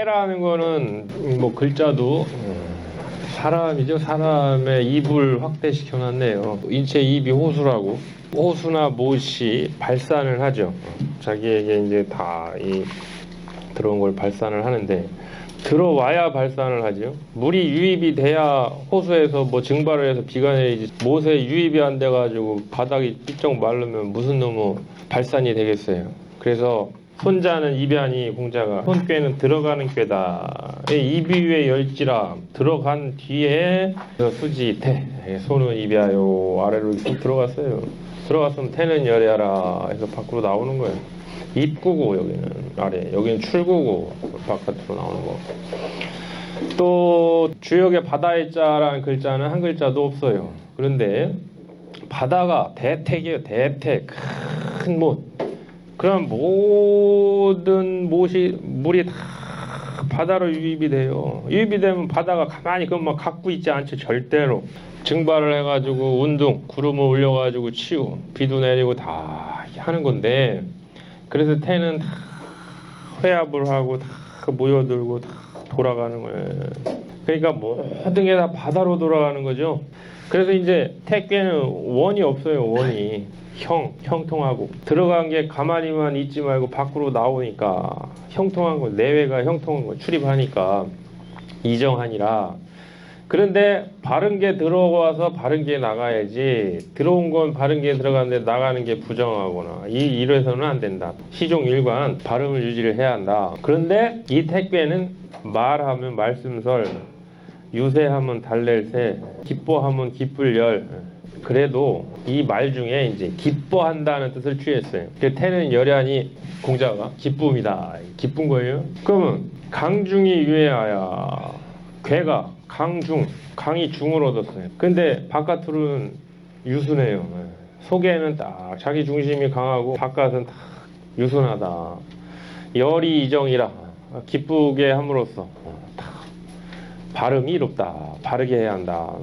태라는 거는 뭐 글자도 사람이죠. 사람의 입을 확대시켜 놨네요. 인체 입이 호수라고. 호수나 못이 발산을 하죠. 자기에게 이제 다 이 들어온 걸 발산을 하는데, 들어와야 발산을 하죠. 물이 유입이 돼야 호수에서 뭐 증발을 해서 비가 내리지, 못에 유입이 안 돼가지고 바닥이 삐쩍 마르면 무슨 놈의 발산이 되겠어요. 그래서 손자는 입이하니 공자가 손꾀는 들어가는 꾀다. 입이 열지라. 들어간 뒤에 수지 태. 손은 입이하요. 아래로 쑥 들어갔어요. 들어갔으면 태는 열애하라 해서 밖으로 나오는 거예요. 입구고 여기는 아래, 여기는 출구고 바깥으로 나오는 거. 또 주역에 바다의 자라는 글자는 한 글자도 없어요. 그런데 바다가 대택이에요. 대택. 큰 못. 그럼 모든 물이 다 바다로 유입이 돼요. 유입이 되면 바다가 가만히 그만 갖고 있지 않죠. 절대로. 증발을 해가지고 운동, 구름을 올려가지고 치우, 비도 내리고 다 하는 건데, 그래서 태는 다 회합을 하고 다 모여들고 다 돌아가는 거예요. 그러니까 모든 게 다 바다로 돌아가는 거죠. 그래서 이제 태괴는 원이 없어요. 원이. 형통하고 들어간 게 가만히만 있지 말고 밖으로 나오니까 형통한 거, 내외가 형통한 거 출입하니까 이정하니라. 그런데 바른 게 들어와서 바른 게 나가야지, 들어온 건 바른 게 들어가는데 나가는 게 부정하거나 이래서는 안 된다. 시종일관 발음을 유지를 해야 한다. 그런데 이 택배는 말하면 말씀설, 유세하면 달랠새, 기뻐하면 기쁠 열. 그래도 이 말 중에 이제 기뻐한다는 뜻을 취했어요. 그 태는 열하니 공자가 기쁨이다. 기쁜 거예요. 그러면 강중이 유해하야. 괴가 강중, 강이 중을 얻었어요. 근데 바깥으로는 유순해요. 속에는 딱 자기 중심이 강하고 바깥은 딱 유순하다. 열이 이정이라. 기쁘게 함으로써 딱 발음이 이롭다. 바르게 해야 한다.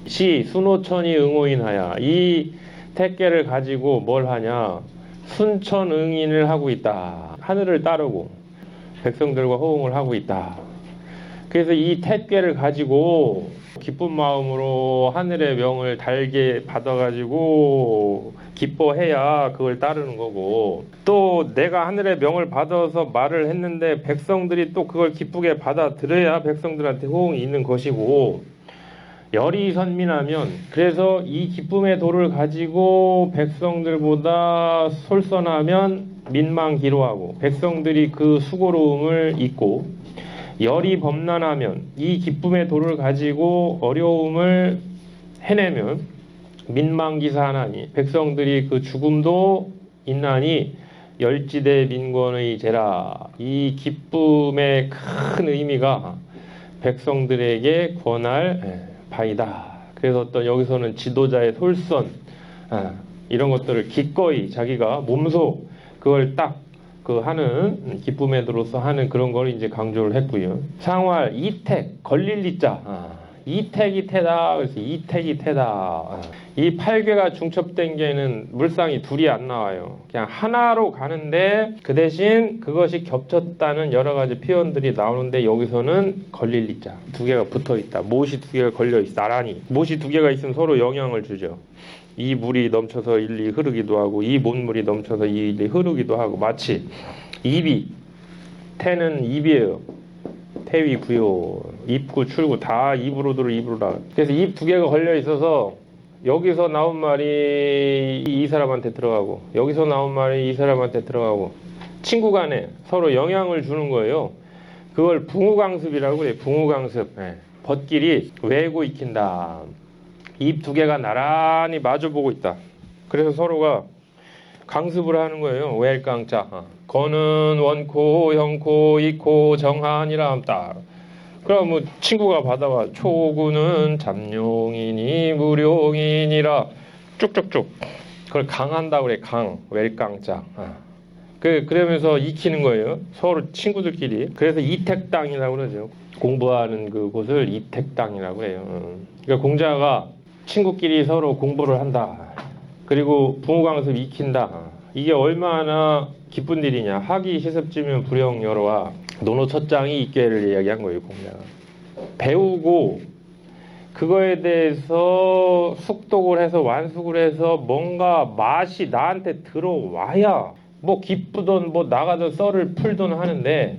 시 순호천이 응호인하야. 이 택계를 가지고 뭘 하냐, 순천응인을 하고 있다. 하늘을 따르고 백성들과 호응을 하고 있다. 그래서 이 택계를 가지고 기쁜 마음으로 하늘의 명을 달게 받아가지고 기뻐해야 그걸 따르는 거고, 또 내가 하늘의 명을 받아서 말을 했는데 백성들이 또 그걸 기쁘게 받아들여야 백성들한테 호응이 있는 것이고, 열이 선민하면, 그래서 이 기쁨의 도를 가지고 백성들보다 솔선하면 민망기로하고 백성들이 그 수고로움을 잊고, 열이 범난하면 이 기쁨의 도를 가지고 어려움을 해내면 민망기사하나니 백성들이 그 죽음도 있나니 열지대 민권의 제라. 이 기쁨의 큰 의미가 백성들에게 권할 바이다. 그래서 어떤 여기서는 지도자의 솔선, 이런 것들을 기꺼이 자기가 몸소 그걸 딱 하는 기쁨의 도로서 하는 그런 걸 이제 강조를 했고요. 상활 이택 걸릴 이자. 이택이 태다. 그래서 이택이 태다. 이 팔괘가 중첩된 게는 물상이 둘이 안 나와요. 그냥 하나로 가는데 그 대신 그것이 겹쳤다는 여러 가지 표현들이 나오는데, 여기서는 걸릴 이자. 두 개가 붙어 있다. 못이 두 개가 걸려 있어. 나란히. 못이 두 개가 있으면 서로 영향을 주죠. 이 물이 넘쳐서 일리 흐르기도 하고, 이 못물이 넘쳐서 일리 흐르기도 하고, 마치 입이, 태는 입이에요. 태위 구요, 입구 출구 다 입으로 들어 입으로 나가. 그래서 입 두 개가 걸려 있어서 여기서 나온 말이 이 사람한테 들어가고, 여기서 나온 말이 이 사람한테 들어가고, 친구 간에 서로 영향을 주는 거예요. 그걸 붕우강습이라고 그래요. 붕우강습. 벗길이 외고 익힌다. 입 두 개가 나란히 마주보고 있다. 그래서 서로가 강습을 하는 거예요. 외일강자. 거는 원코, 형코, 이코, 정한이라 딱. 그럼 뭐 친구가 받아와 초구는 잠룡이니 무룡이니라 쭉쭉쭉. 그걸 강한다고 그래. 강, 외일강자. 그러면서 익히는 거예요. 서로 친구들끼리. 그래서 이택당이라고 그러죠. 공부하는 그 곳을 이택당이라고 해요. 그러니까 공자가 친구끼리 서로 공부를 한다. 그리고 붕우강습 익힌다. 이게 얼마나 기쁜 일이냐. 학이 시습지면 불영 여러와 논어 첫장이 있게를 이야기한 거예요. 공자가 배우고 그거에 대해서 숙독을 해서 완숙을 해서 뭔가 맛이 나한테 들어와야 뭐 기쁘던 뭐 나가던 썰을 풀던 하는데,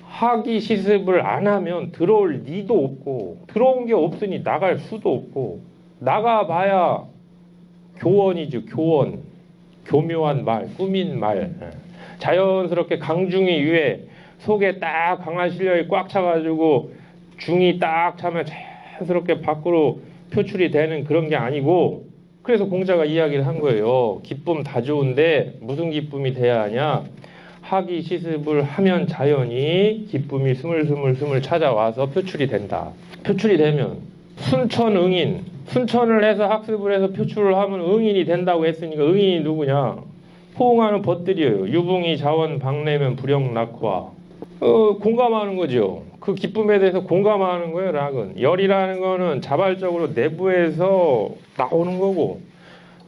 학이 시습을 안 하면 들어올 리도 없고 들어온 게 없으니 나갈 수도 없고, 나가봐야 교원이죠. 교원. 교묘한 말, 꾸민 말. 자연스럽게 강중이 위에 속에 딱 강한 실력이 꽉 차가지고 중이 딱 차면 자연스럽게 밖으로 표출이 되는 그런 게 아니고, 그래서 공자가 이야기를 한 거예요. 기쁨 다 좋은데 무슨 기쁨이 돼야 하냐. 학이 시습을 하면 자연히 기쁨이 스물스물 찾아와서 표출이 된다. 표출이 되면 순천응인, 순천을 해서 학습을 해서 표출을 하면 응인이 된다고 했으니까 응인이 누구냐? 호응하는 벗들이에요. 유붕이 자원 박내면 불영 낙화. 공감하는 거죠. 그 기쁨에 대해서 공감하는 거예요. 락은. 열이라는 거는 자발적으로 내부에서 나오는 거고,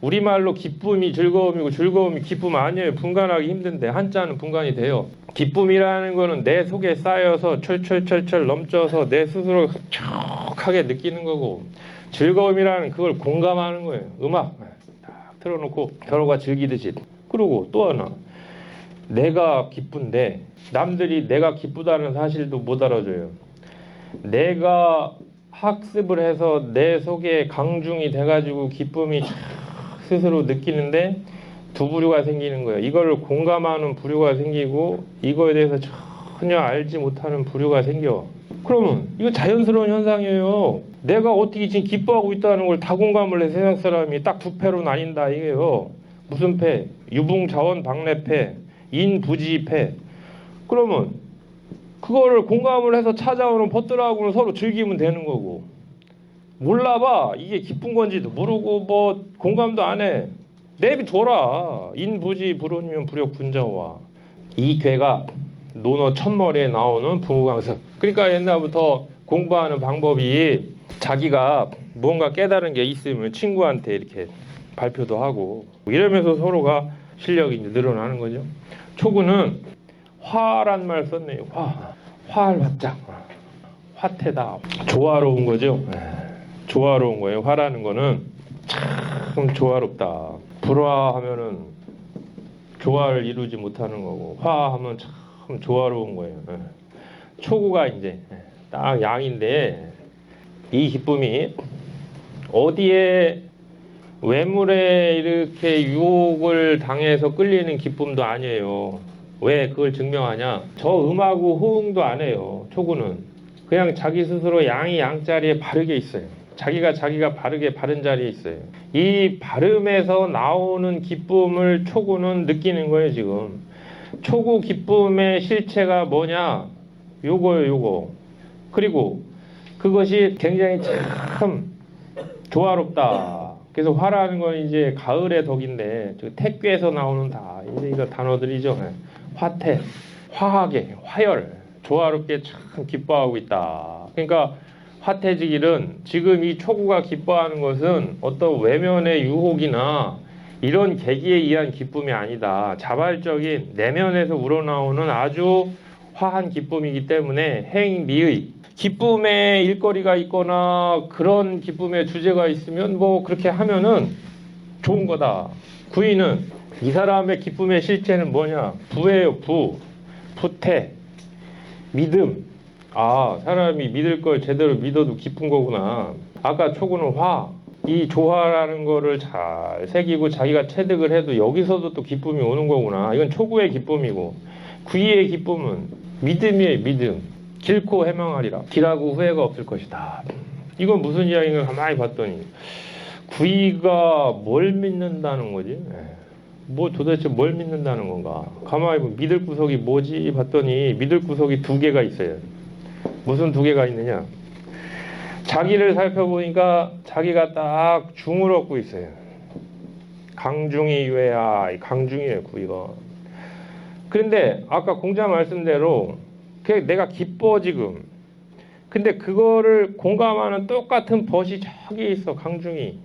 우리말로 기쁨이 즐거움이고 즐거움이 기쁨 아니에요. 분간하기 힘든데 한자는 분간이 돼요. 기쁨이라는 거는 내 속에 쌓여서 철철철철 넘쳐서 내 스스로 흡족하게 느끼는 거고, 즐거움이라는 그걸 공감하는 거예요. 음악 딱 틀어놓고 서로가 즐기듯이. 그리고 또 하나, 내가 기쁜데 남들이 내가 기쁘다는 사실도 못 알아줘요. 내가 학습을 해서 내 속에 강중이 돼가지고 기쁨이 스스로 느끼는데 두 부류가 생기는 거예요. 이거를 공감하는 부류가 생기고 이거에 대해서 전혀 알지 못하는 부류가 생겨. 그러면 이거 자연스러운 현상이에요. 내가 어떻게 지금 기뻐하고 있다는 걸 다 공감을 해. 세상 사람이 딱 두 패로 나뉜다 이게요. 무슨 패? 유붕자원 박래패, 인부지패. 그러면 그거를 공감을 해서 찾아오는 벗들하고는 서로 즐기면 되는 거고, 몰라봐 이게 기쁜 건지도 모르고 뭐 공감도 안 해. 내비둬라. 인부지 불온이면 불역 분자와. 이 괴가 논어 첫머리에 나오는 부무강습. 그러니까 옛날부터 공부하는 방법이 자기가 뭔가 깨달은 게 있으면 친구한테 이렇게 발표도 하고 이러면서 서로가 실력이 이제 늘어나는 거죠. 초구는 화란 말 썼네요. 화할 화짝. 화태다. 조화로운 거죠. 조화로운 거예요. 화라는 거는 참 조화롭다. 불화하면은 조화를 이루지 못하는 거고, 화하면 참 조화로운 거예요. 초구가 이제 딱 양인데, 이 기쁨이 어디에 외물에 이렇게 유혹을 당해서 끌리는 기쁨도 아니에요. 왜 그걸 증명하냐? 저 음하고 호응도 안 해요. 초구는 그냥 자기 스스로 양이 양자리에 바르게 있어요. 자기가 바르게 바른 자리에 있어요. 이 바름에서 나오는 기쁨을 초구는 느끼는 거예요. 지금 초구 기쁨의 실체가 뭐냐? 요거예요. 요거. 그리고 그것이 굉장히 참 조화롭다. 그래서 화라는 건 이제 가을의 덕인데, 택괴에서 나오는 다 이제 이거 단어들이죠. 화태, 화하게, 화열, 조화롭게 참 기뻐하고 있다. 그러니까 화태직일은 지금 이 초구가 기뻐하는 것은 어떤 외면의 유혹이나 이런 계기에 의한 기쁨이 아니다. 자발적인 내면에서 우러나오는 아주 화한 기쁨이기 때문에 행미의 기쁨의 일거리가 있거나 그런 기쁨의 주제가 있으면 뭐 그렇게 하면은 좋은 거다. 구이는 이 사람의 기쁨의 실체는 뭐냐? 부예요. 부태, 믿음. 아, 사람이 믿을 걸 제대로 믿어도 기쁜 거구나. 아까 초구는 화. 이 조화라는 거를 잘 새기고 자기가 체득을 해도 여기서도 또 기쁨이 오는 거구나. 이건 초구의 기쁨이고, 구이의 기쁨은 믿음이에요. 믿음. 길고 해명하리라. 길하고 후회가 없을 것이다. 이건 무슨 이야기인가 가만히 봤더니 구이가 뭘 믿는다는 거지? 뭐 도대체 뭘 믿는다는 건가? 가만히 보면 믿을 구석이 뭐지? 봤더니 믿을 구석이 두 개가 있어요. 무슨 두 개가 있느냐? 자기를 살펴보니까 자기가 딱 중을 얻고 있어요. 강중이 유해야. 강중이에요. 구이가. 그런데 아까 공자 말씀대로 내가 기뻐 지금. 근데 그거를 공감하는 똑같은 벗이 저기 있어. 강중이.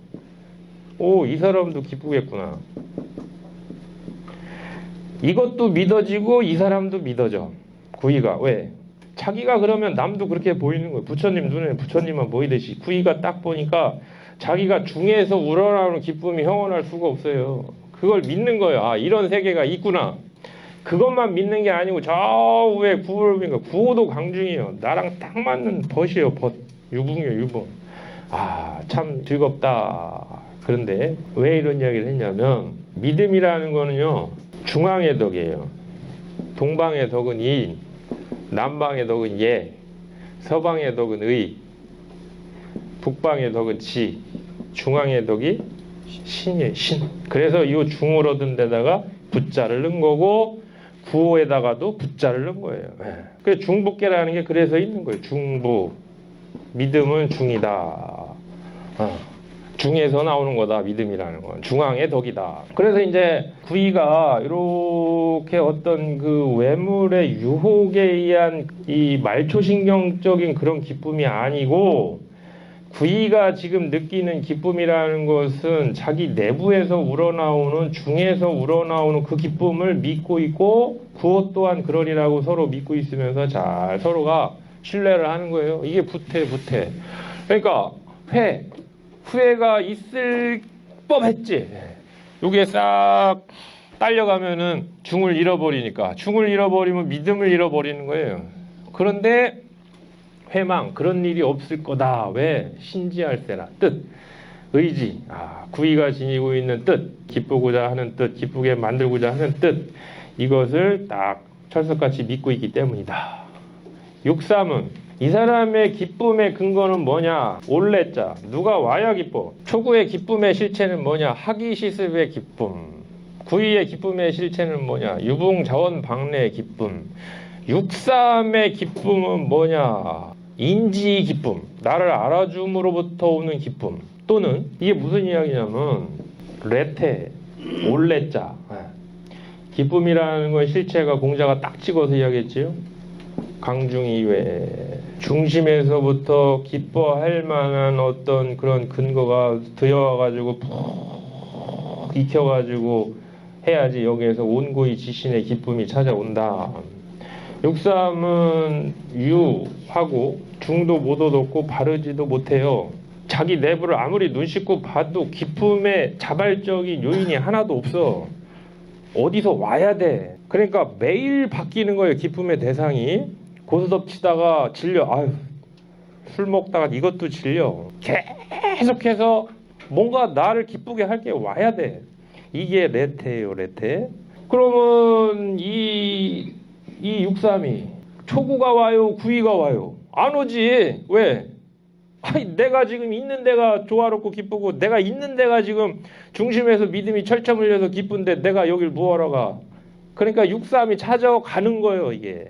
오, 이 사람도 기쁘겠구나. 이것도 믿어지고 이 사람도 믿어져. 구이가. 왜? 자기가 그러면 남도 그렇게 보이는 거예요. 부처님 눈에 부처님만 보이듯이 구이가 딱 보니까 자기가 중에서 우러나오는 기쁨이 형언할 수가 없어요. 그걸 믿는 거예요. 아, 이런 세계가 있구나. 그것만 믿는 게 아니고 저 위에 구호를 믿는 거. 구호도 강중이에요. 나랑 딱 맞는 벗이에요. 벗. 유붕이에요. 유붕. 아, 참 즐겁다. 그런데 왜 이런 이야기를 했냐면 믿음이라는 거는요. 중앙의 덕이에요. 동방의 덕은 인, 남방의 덕은 예, 서방의 덕은 의, 북방의 덕은 지, 중앙의 덕이 신이에요. 신. 그래서 이 중을 얻은 데다가 부자를 넣은 거고 구호에다가도 부자를 넣은 거예요. 그래서 중부계라는 게 그래서 있는 거예요. 중부. 믿음은 중이다. 중에서 나오는 거다. 믿음이라는 건 중앙의 덕이다. 그래서 이제 구이가 이렇게 어떤 그 외물의 유혹에 의한 이 말초신경적인 그런 기쁨이 아니고 구이가 지금 느끼는 기쁨이라는 것은 자기 내부에서 우러나오는 중에서 우러나오는 그 기쁨을 믿고 있고 구호 또한 그러리라고 서로 믿고 있으면서 잘 서로가 신뢰를 하는 거예요. 이게 부태. 그러니까 후회가 있을 법했지. 요게 싹 딸려가면은 중을 잃어버리니까 중을 잃어버리면 믿음을 잃어버리는 거예요. 그런데 회망 그런 일이 없을 거다. 왜? 신지할세라. 뜻, 의지. 구이가 지니고 있는 뜻, 기쁘고자 하는 뜻, 기쁘게 만들고자 하는 뜻, 이것을 딱 철석같이 믿고 있기 때문이다. 육삼은 이 사람의 기쁨의 근거는 뭐냐? 올레자. 누가 와야 기뻐. 초구의 기쁨의 실체는 뭐냐? 학이시습의 기쁨. 구이의 기쁨의 실체는 뭐냐? 유붕자원방래의 기쁨. 육삼의 기쁨은 뭐냐? 인지 기쁨. 나를 알아줌으로부터 오는 기쁨. 또는 이게 무슨 이야기냐면 레테, 올레자. 기쁨이라는 건 실체가 공자가 딱 찍어서 이야기했지요. 강중이외 중심에서부터 기뻐할 만한 어떤 그런 근거가 드여와가지고 푹 익혀가지고 해야지 여기에서 온고이 지신의 기쁨이 찾아온다. 육삼은 유하고 중도 못 얻었고 바르지도 못해요. 자기 내부를 아무리 눈 씻고 봐도 기쁨의 자발적인 요인이 하나도 없어. 어디서 와야 돼. 그러니까 매일 바뀌는 거예요. 기쁨의 대상이. 고스톱 치다가 질려. 아유, 술 먹다가 이것도 질려. 계속해서 뭔가 나를 기쁘게 할 게 와야 돼. 이게 레테예요. 레테. 그러면 이 육삼이 초구가 와요, 구이가 와요? 안 오지. 왜? 아니, 내가 지금 있는 데가 조화롭고 기쁘고 내가 있는 데가 지금 중심에서 믿음이 철철 흘려서 기쁜데 내가 여길 뭐하러 가? 그러니까 육삼이 찾아가는 거예요. 이게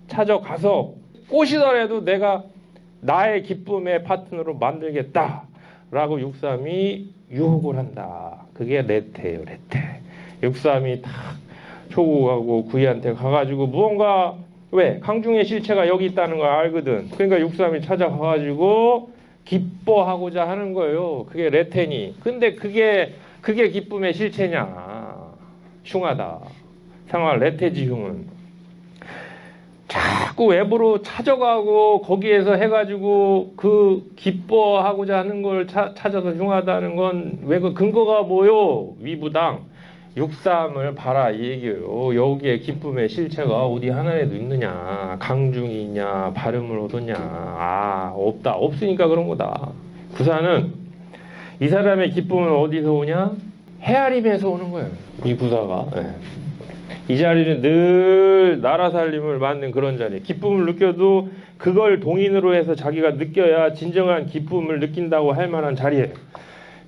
찾아가서 꼬시더라도 내가 나의 기쁨의 파트너로 만들겠다라고 육삼이 유혹을 한다. 그게 레테예요. 레테. 육삼이 딱 초구하고 구이한테 가가지고 무언가 왜? 강중의 실체가 여기 있다는 걸 알거든. 그러니까 육삼이 찾아가가지고 기뻐하고자 하는 거예요. 그게 레테니. 근데 그게 기쁨의 실체냐? 흉하다. 상황 레테지 흉은. 자꾸 외부로 찾아가고 거기에서 해가지고 그 기뻐하고자 하는 걸 찾아서 흉하다는 건 왜 그 근거가 뭐요? 위부당. 육삼을 봐라 이 얘기예요. 여기에 기쁨의 실체가 어디 하나에도 있느냐? 강중이 있냐? 발음을 얻었냐? 없다. 없으니까 그런 거다. 구사는 이 사람의 기쁨은 어디서 오냐? 헤아림에서 오는 거예요. 이 구사가. 이 자리는 늘 나라 살림을 만든 그런 자리. 기쁨을 느껴도 그걸 동인으로 해서 자기가 느껴야 진정한 기쁨을 느낀다고 할 만한 자리예요.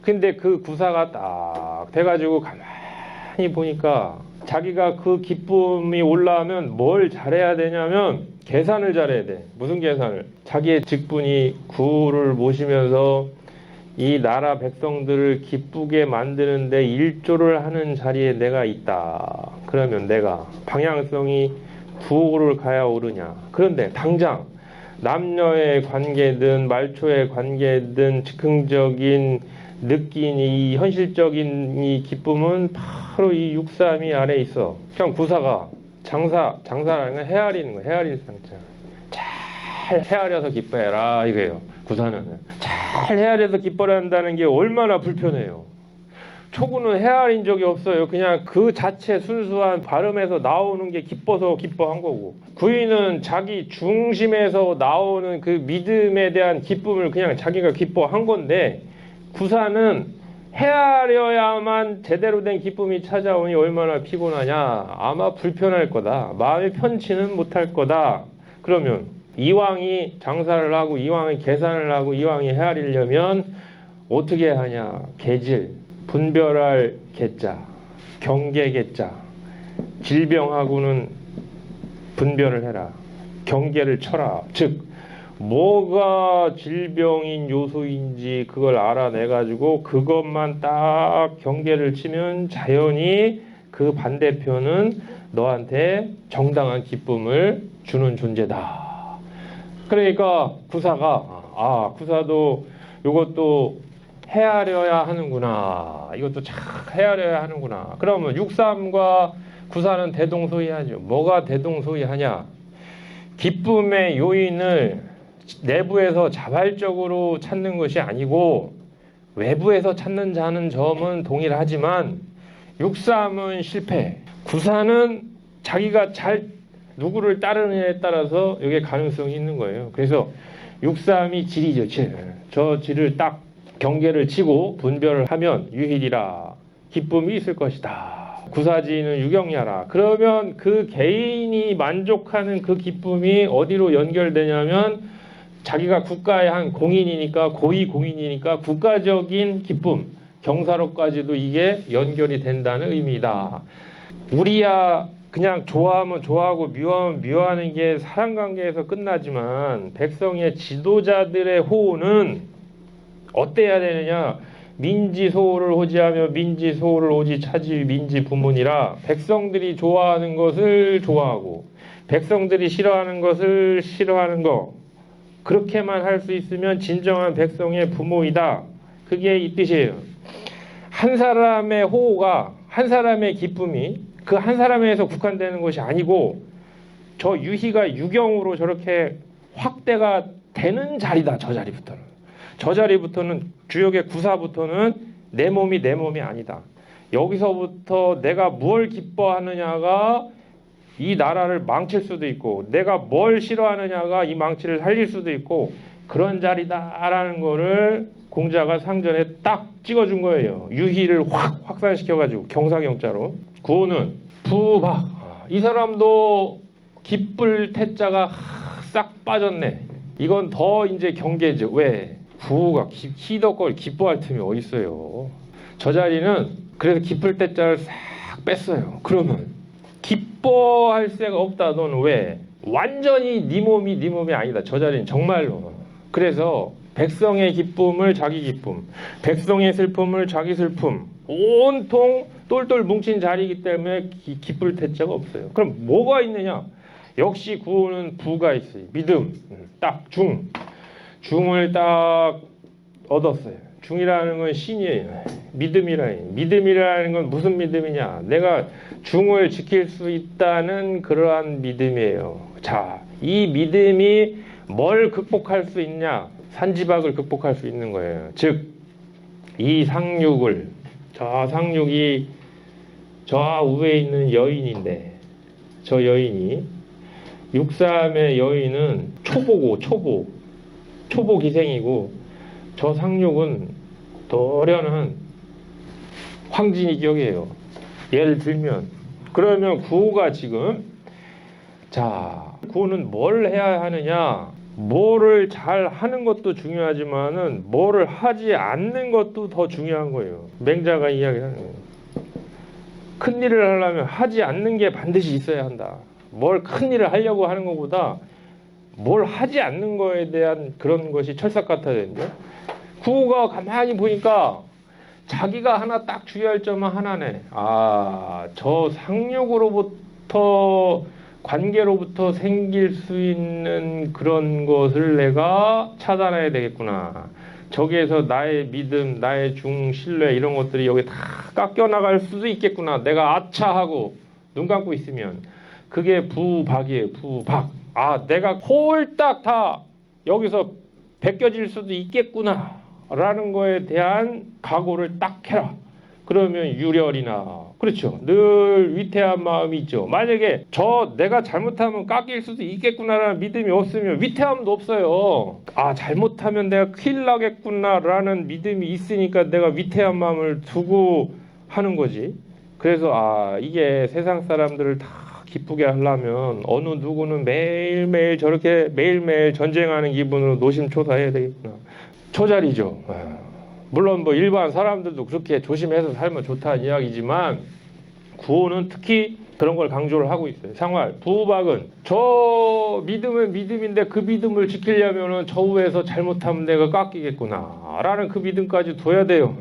근데 그 구사가 딱 돼가지고 가만히 보니까 자기가 그 기쁨이 올라오면 뭘 잘해야 되냐면 계산을 잘해야 돼. 무슨 계산을? 자기의 직분이 구를 모시면서 이 나라 백성들을 기쁘게 만드는데 일조를 하는 자리에 내가 있다. 그러면 내가 방향성이 구호를 가야 오르냐. 그런데 당장 남녀의 관계든 말초의 관계든 즉흥적인 느낀 이 현실적인 이 기쁨은 바로 이 632 안에 있어. 그냥 구사가 장사라는 건 헤아리는 거야. 헤아리는 상자. 잘 헤아려서 기뻐해라 이거예요. 구사는 잘 헤아려서 기뻐라 한다는 게 얼마나 불편해요. 초구는 헤아린 적이 없어요. 그냥 그 자체 순수한 발음에서 나오는 게 기뻐서 기뻐한 거고, 구인은 자기 중심에서 나오는 그 믿음에 대한 기쁨을 그냥 자기가 기뻐한 건데, 구사는 헤아려야만 제대로 된 기쁨이 찾아오니 얼마나 피곤하냐. 아마 불편할 거다. 마음이 편치는 못할 거다. 그러면 이왕이 장사를 하고 이왕이 계산을 하고 이왕이 헤아리려면 어떻게 하냐. 계질, 분별할 계자, 경계 계자, 질병하고는 분별을 해라. 경계를 쳐라. 즉 뭐가 질병인 요소인지 그걸 알아내가지고 그것만 딱 경계를 치면 자연히 그 반대편은 너한테 정당한 기쁨을 주는 존재다. 그러니까 구사가 구사도 이것도 헤아려야 하는구나. 이것도 잘 헤아려야 하는구나. 그러면 63과 구사는 대동소이하죠. 뭐가 대동소이하냐? 기쁨의 요인을 내부에서 자발적으로 찾는 것이 아니고 외부에서 찾는 자는 점은 동일하지만 63은 실패, 구사는 자기가 잘 누구를 따르느냐에 따라서 여기에 가능성이 있는 거예요. 그래서 63이 질이죠. 질. 저 질을 딱 경계를 치고 분별을 하면 유힐이라 기쁨이 있을 것이다. 구사지는 유경야라. 그러면 그 개인이 만족하는 그 기쁨이 어디로 연결되냐면 자기가 국가의 한 공인이니까 고위 공인이니까 국가적인 기쁨, 경사로까지도 이게 연결이 된다는 의미다. 우리야 그냥 좋아하면 좋아하고 미워하면 미워하는 게 사람관계에서 끝나지만 백성의 지도자들의 호호는 어때야 되느냐? 민지소호를 호지하며 민지소호를 오지 차지 민지 부문이라 백성들이 좋아하는 것을 좋아하고 백성들이 싫어하는 것을 싫어하는 거, 그렇게만 할 수 있으면 진정한 백성의 부모이다. 그게 이 뜻이에요. 한 사람의 호호가, 한 사람의 기쁨이 그 한 사람에서 국한되는 것이 아니고 저 유희가 유경으로 저렇게 확대가 되는 자리다. 저 자리부터는 주역의 구사부터는 내 몸이 아니다. 여기서부터 내가 뭘 기뻐하느냐가 이 나라를 망칠 수도 있고 내가 뭘 싫어하느냐가 이 망치를 살릴 수도 있고 그런 자리다라는 거를 공자가 상전에 딱 찍어준 거예요. 유희를 확 확산시켜가지고 경사경자로. 구호는 부박. 이 사람도 기쁠 태자가 싹 빠졌네. 이건 더 이제 경계죠. 왜? 구호가 희덕걸 기뻐할 틈이 어딨어요. 저 자리는 그래서 기쁠 태자를 싹 뺐어요. 그러면 기뻐할 새가 없다. 너는 왜? 완전히 네 몸이 아니다. 저 자리는 정말로. 그래서 백성의 기쁨을 자기 기쁨, 백성의 슬픔을 자기 슬픔, 온통 똘똘 뭉친 자리이기 때문에 기쁠 태자가 없어요. 그럼 뭐가 있느냐? 역시 구호는 부가 있어요. 믿음, 딱 중을 딱 얻었어요. 중이라는 건 신이에요. 믿음이라는 건 무슨 믿음이냐? 내가 중을 지킬 수 있다는 그러한 믿음이에요. 자, 이 믿음이 뭘 극복할 수 있냐? 산지박을 극복할 수 있는 거예요. 즉, 이 상륙을, 저 상륙이 저 우에 있는 여인인데, 저 여인이 63의 여인은 초보 기생이고 저 상륙은 도련한 황진이 격이에요. 예를 들면 그러면 구호가 지금 구호는 뭘 해야 하느냐? 뭐를 잘 하는 것도 중요하지만은 뭐를 하지 않는 것도 더 중요한 거예요. 맹자가 이야기하는 거예요. 큰 일을 하려면 하지 않는 게 반드시 있어야 한다. 뭘 큰 일을 하려고 하는 것보다 뭘 하지 않는 거에 대한 그런 것이 철삭 같아야 되는데 구호가 가만히 보니까 자기가 하나 딱 주의할 점은 하나네. 저 상륙으로부터 관계로부터 생길 수 있는 그런 것을 내가 차단해야 되겠구나. 저기에서 나의 믿음, 나의 신뢰 이런 것들이 여기 다 깎여 나갈 수도 있겠구나. 내가 아차하고 눈 감고 있으면 그게 부박이에요. 부박. 아, 내가 홀딱 다 여기서 벗겨질 수도 있겠구나 라는 거에 대한 각오를 딱 해라. 그러면 유렬이나, 그렇죠, 늘 위태한 마음이 있죠. 만약에 내가 잘못하면 깎일 수도 있겠구나라는 믿음이 없으면 위태함도 없어요. 아, 잘못하면 내가 큰일 나겠구나라는 믿음이 있으니까 내가 위태한 마음을 두고 하는 거지. 그래서 이게 세상 사람들을 다 기쁘게 하려면 어느 누구는 매일매일 저렇게 매일매일 전쟁하는 기분으로 노심초사해야 되겠구나. 초자리죠. 물론 뭐 일반 사람들도 그렇게 조심해서 살면 좋다는 이야기지만 구호는 특히 그런 걸 강조를 하고 있어요. 상활, 부박은 저 믿음은 믿음인데 그 믿음을 지키려면은 저 위에서 잘못하면 내가 깎이겠구나 라는 그 믿음까지 둬야 돼요.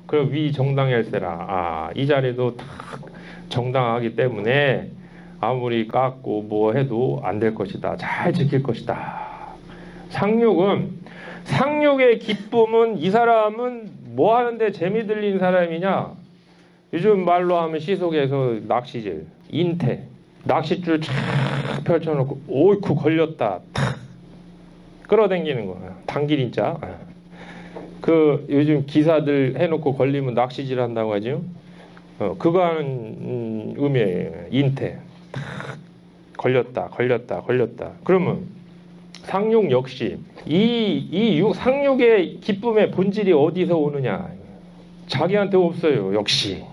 그럼 위 정당할세라. 이 자리도 다 정당하기 때문에 아무리 깎고 뭐 해도 안 될 것이다. 잘 지킬 것이다. 상륙의 기쁨은, 이 사람은 뭐 하는데 재미 들린 사람이냐? 요즘 말로 하면 시속에서 낚시질, 인태, 낚싯줄 쫙 펼쳐놓고 오이쿠 걸렸다 탁 끌어당기는 거야. 당길인자. 그 요즘 기사들 해놓고 걸리면 낚시질 한다고 하죠. 그거 하는 의미예요. 인태 탁 걸렸다. 그러면 상륙 역시 상륙의 기쁨의 본질이 어디서 오느냐? 자기한테 없어요. 역시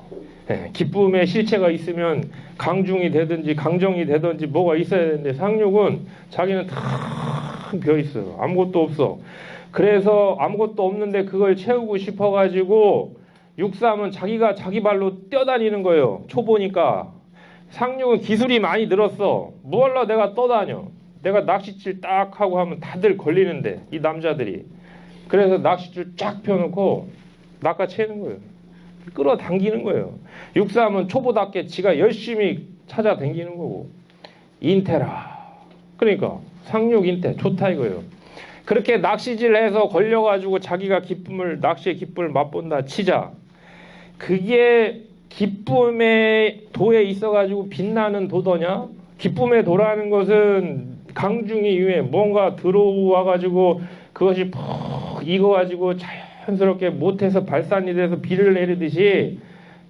기쁨의 실체가 있으면 강중이 되든지 강정이 되든지 뭐가 있어야 되는데 상륙은 자기는 탁 비어 있어요. 아무것도 없어. 그래서 아무것도 없는데 그걸 채우고 싶어가지고 육삼은 자기가 자기 발로 뛰어다니는 거예요. 초보니까. 상륙은 기술이 많이 늘었어. 뭘로 내가 떠다녀? 내가 낚싯줄 딱 하고 하면 다들 걸리는데, 이 남자들이. 그래서 낚싯줄 쫙 펴놓고 낚아채는 거예요. 끌어당기는 거예요. 육삼은 초보답게 지가 열심히 찾아당기는 거고. 인태라. 그러니까 상륙 인태 좋다 이거예요. 그렇게 낚시질해서 걸려가지고 자기가 낚시의 기쁨을 맛본다 치자. 그게 기쁨의 도에 있어가지고 빛나는 도더냐? 기쁨의 도라는 것은 강중이 이후에 뭔가 들어와가지고 그것이 푹 익어가지고 자연스럽게 못해서 발산이 돼서 비를 내리듯이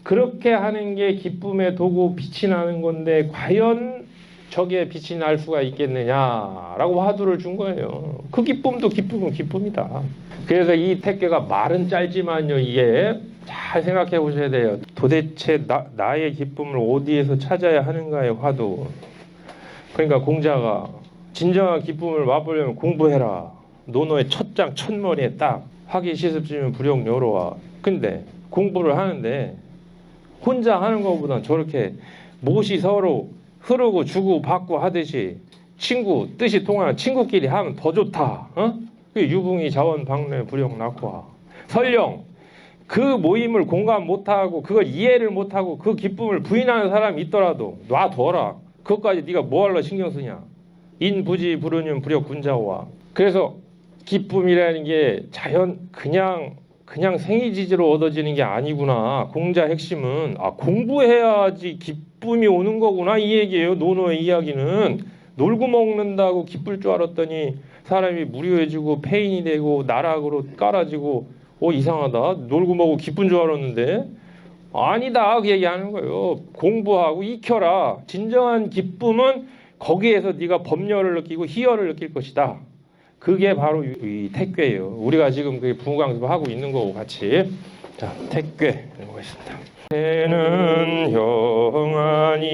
그렇게 하는 게 기쁨의 도고 빛이 나는 건데 과연 저게 빛이 날 수가 있겠느냐라고 화두를 준 거예요. 그 기쁨도 기쁨은 기쁨이다. 그래서 이 택괴가 말은 짧지만요, 이게 잘 생각해 보셔야 돼요. 도대체 나의 기쁨을 어디에서 찾아야 하는가의 화두. 그러니까 공자가 진정한 기쁨을 맛보려면 공부해라. 노노의 첫장 첫머리에 딱 학이 시습지면 불용 여로와. 근데 공부를 하는데 혼자 하는 것보단 저렇게 못이 서로 흐르고 주고 받고 하듯이 뜻이 통하는 친구끼리 하면 더 좋다. 유붕이 자원 방래 불용 낙화. 설령 그 모임을 공감 못하고 그걸 이해를 못하고 그 기쁨을 부인하는 사람이 있더라도 놔둬라. 그것까지 네가 뭐하러 신경 쓰냐. 인부지 부르는 불역 군자와. 그래서 기쁨이라는 게 그냥 생이지지로 얻어지는 게 아니구나. 공자 핵심은 공부해야지 기쁨이 오는 거구나 이 얘기예요. 노노의 이야기는 놀고 먹는다고 기쁠 줄 알았더니 사람이 무료해지고 폐인이 되고 나락으로 깔아지고 이상하다. 놀고 먹고 기쁜 줄 알았는데 아니다 그 얘기하는 거예요. 공부하고 익혀라. 진정한 기쁨은 거기에서 네가 법렬을 느끼고 희열을 느낄 것이다. 그게 바로 이 택괴예요. 우리가 지금 그 부강습을 하고 있는 거고 같이. 자, 택괴 해보겠습니다. 태는 형하니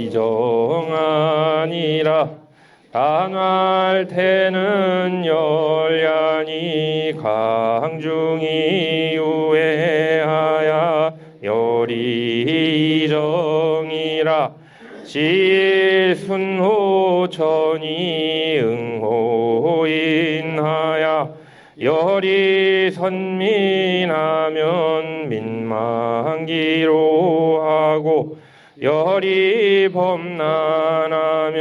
이정하니라. 단활태는 열야니 강중이 유해하야 열이정이라. 실순호천이 응호인하야 열이 선민하면 민망기로 하고 열이 범난하면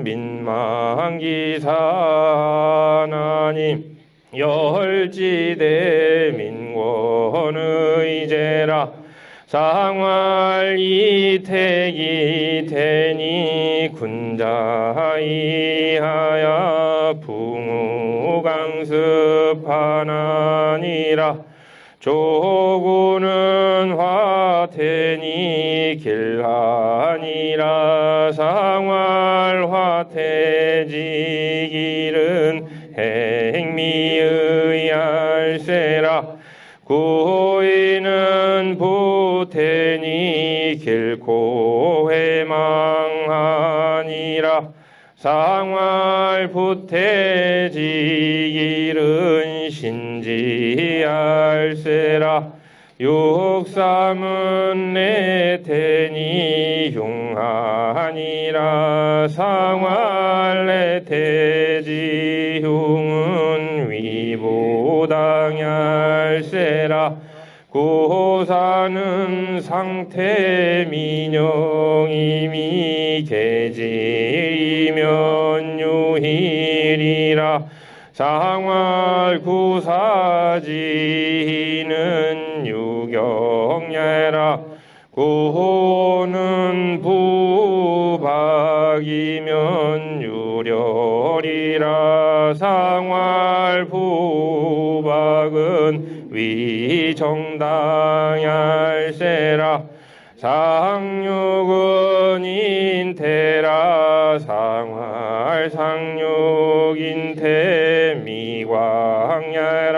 민망기사나니 열지대 민권의 제라 상활 이택이 되니 군자이하야 붕우강습하나니라 조구는 화태니 길하니라 상활 화태지길은 행미의 알세라 구이는 부태니 길고 회망하니라 상활 부태지길은 신지알세라 육삼은 내태니 흉하니라 상활 내태지 흉은 위보당얄세라 고사는 상태 민영이미 계지이면 유일이라 상활 구사지는 유경예라 구호는 부박이면 유렬이라 상활 부박은 위정당얄세라 상육은 인태라 상활 상육인태 미광야라